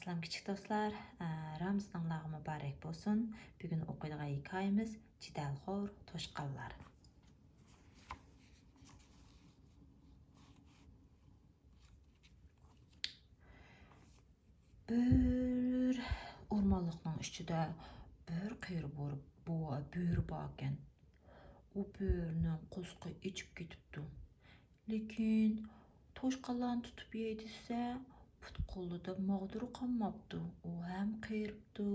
Aslam kichik do'stlar, Ramazonlar muborak bo'lsin. Bugun o'qiydigan hikoyamiz Jidalxo'r toshqonlar. Bir o'rmonliqning ichida bir qiyri bo'ri bor ekan. U bo'rining qo'sqi ichib ketibdi. Lekin toshqonlarni tutib yey desa, put qo'lida mag'duri qolmabdi. U ham qiyiribdi,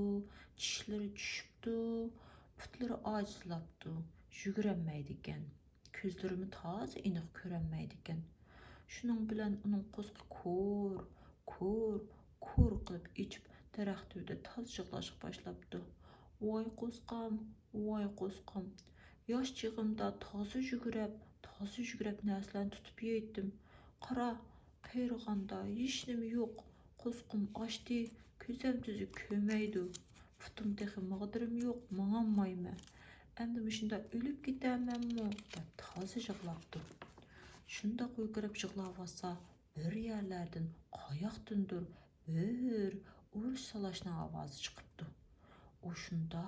tishlari tushibdi, putlari ojizlabdi, yugurolmaydi ekan. Ko'zlarimi toza aniq ko'rolmaydi ekan. Shuning bilan uning qo'sqi ko'r qilib ichib daraxt tubida toz yig'lashga boshlabdi. Voy qo'sqim, yosh chig'imda toza yugurab narsalarni tutib yeydim. Qara, qayraganda hech nima yo'q. Qo'sqim ochdi, ko'zim tuzi ko'maydi. Putim texi mag'dirim yo'q, mangolmayman. Endi shunda o'lib ketamanmi? deb toza yig'labdi. Shunda qo'yqirib yig'layotsa, bir yerlardan qayoqdandir bir urush salashning ovozi chiqibdi. U shunda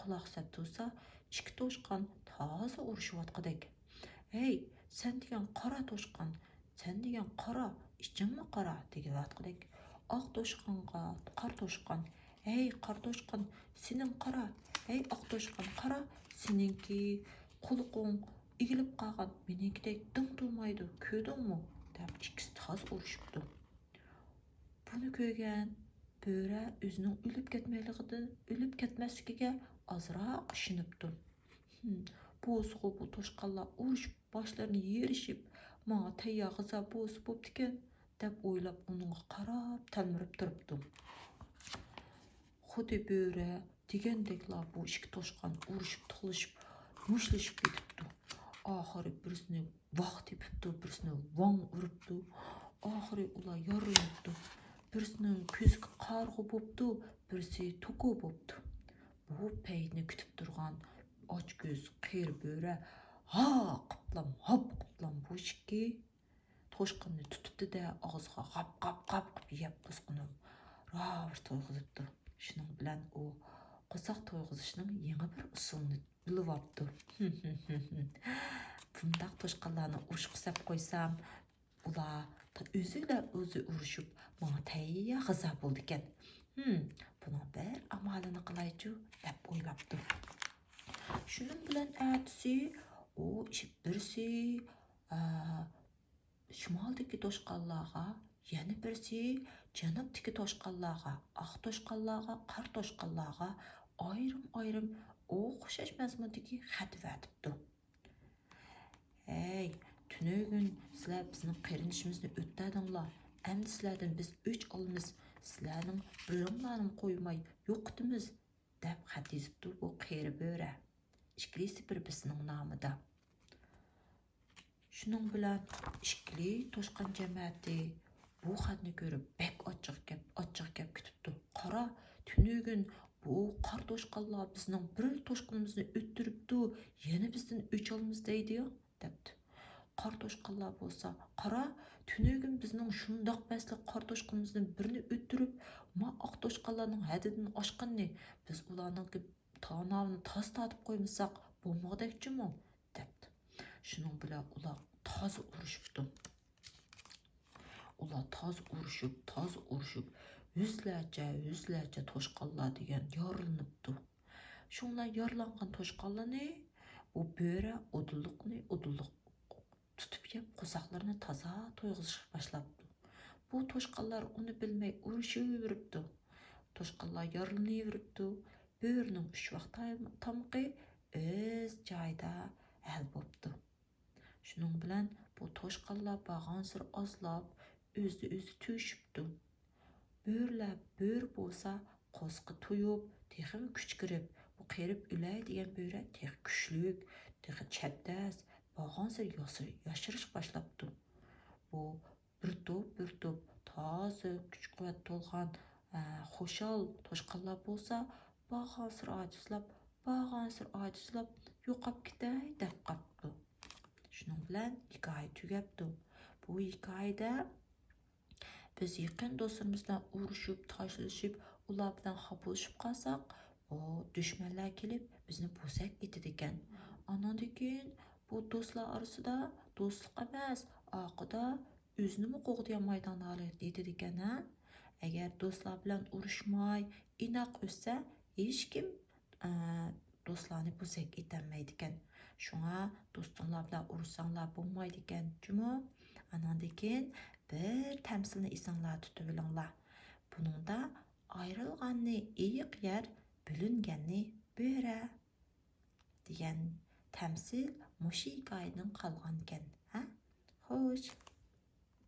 quloq solib tursa, ikki toshqon toza urishayotgandek. "Hey, sen degan qora toshqon, sen degan qora, ichingmi qora?" deyotgandek. Oq toshqonga qora toshqon, "Hey, qora toshqon, sening qora. Hey, oq toshqon, qara, seninki qulqing egilib qolgan, meninkidek ding turmaydi, ko'rdingmi?" deb ikkisi toz urishibdi. Buni ko'rgan bo'ri o'zining o'lib ketmasligiga ozroq ishonibdi. Bu toshqonlar urushib, boshlarini yerishib, menga tayyor g'izo bo'pti ekan, deb o'ylab uningga qarab talmirib turibdi. Xuddi bo'ri degandeklar bu ikki toshqon urushib, tug'ilishib, mushtlashib ketibdi. Oxiri birisini vaq tepibdi, birisini vang uribdi. Oxiri ular yorilibdi. Birisining ko'ziga qarg'u bo'pti, birisi to'qu bo'pti. Bu paytni kutib turgan ochko'z qiyr bo'ri hop qiplam bu ikki toshqonni tutibdi-da, og'ziga qap yeb qo'sqini ravr to'yg'izibdi. Shuning bilan u qo'saq to'yg'izishning yangi bir usulini bilib olibdi. Bundaq toshqonlarni urush qilib qo'ysam, ular o'zi urushib, menga tayyor g'izo bo'ldi ekan. Buning bir amalini qilaychu deb o'ylabdi. Shuning bilan ertasi u birisi shimoldagi toshqonlarga, yana birisi janubdagi toshqonlarga, oq toshqonlarga, qora toshqonlarga ayrim o'xshash mazmundagi xat yozibdi. "Ey, tunugun sizlar bizning qarinishimizni o'tdinglar. Endi sizlardan biz o'ch olamiz. Sizlarning biringlarni qo'ymay yo'qitimiz" deb xat yozibdi bu qiyri bo'ri. Ikkilisi bir-birisining nomida. Shuning bilan ikkili toshqon jamiyati bu xatni ko'rib bek ochiq gap kutibdi. "Qara, tunugun bu qora toshqonlar bizning bir toshqonimizni o'ttiribdi, yana bizdan o'ch olamiz deydi-yu" debdi. Qora toshqonlar bo'lsa, "Qara, tunugun bizning shundoq basli qora toshqonimizdan birini o'ttirib, oq toshqonlarning haddidan oshqanni, biz ularning tanavini tortib qo'ymasak bo'lmoqdekchimi?" debdi. Shuning bilan ular toz urishibdi. Ular toz urishib, yuzlarcha toshqonlar degan yorilibdi. Shunlar yorilangan toshqonlarni bu bo'ri udulliq tutib yeb, qo'saqlarni toza to'yg'izishga boshlabdi. Bu toshqonlar uni bilmay urushaveribdi. Toshqonlar yorilinaveribdi. Bo'rining 3 vaqt tomiqi o'z joyida hal bo'pti. Shuning bilan bu toshqonlar bag'ansir ozlab, o'zi to'shibdi. Bo'ri bo'lsa qo'sqi to'yib, texim kuch kirib, bu qirib o'lay degan bo'ri tex kuchlik, tex chapdas, bag'ansir yashirish boshlabdi. Bu bir to'p toza kuch-quvvat to'lgan xo'shal toshqonlar bo'lsa, bag'ansir ojizlab yo'qab ketay deb qopdi. Shuning bilan hikoya tugabdi. Bu hikoyada biz yaqin do'stlarimiz bilan urushib, tashlashib, ular bilan xaplashib qolsak, o dushmanlar kelib bizni bo'sak etadi ekan. Anandan keyin bu do'stlar orasida do'stlik emas, oqida o'zini qo'g'diyan maydonlar yetadi ekan, ha? Agar do'stlar bilan urushmay, inoq o'ssa, hech kim do'stlarni bo'sak etolmaydi ekan. Shunga do'stinglar bilan urushsanglar bo'lmaydi ekan, jumi? Anandan keyin bir tamsilni esinglar tutib olinglar. Buningda ayrılganni iyiq yer, бүлінганni bo'ra degan tamsil mushu hikoyadan qolgan ekan, ha? Xo'sh.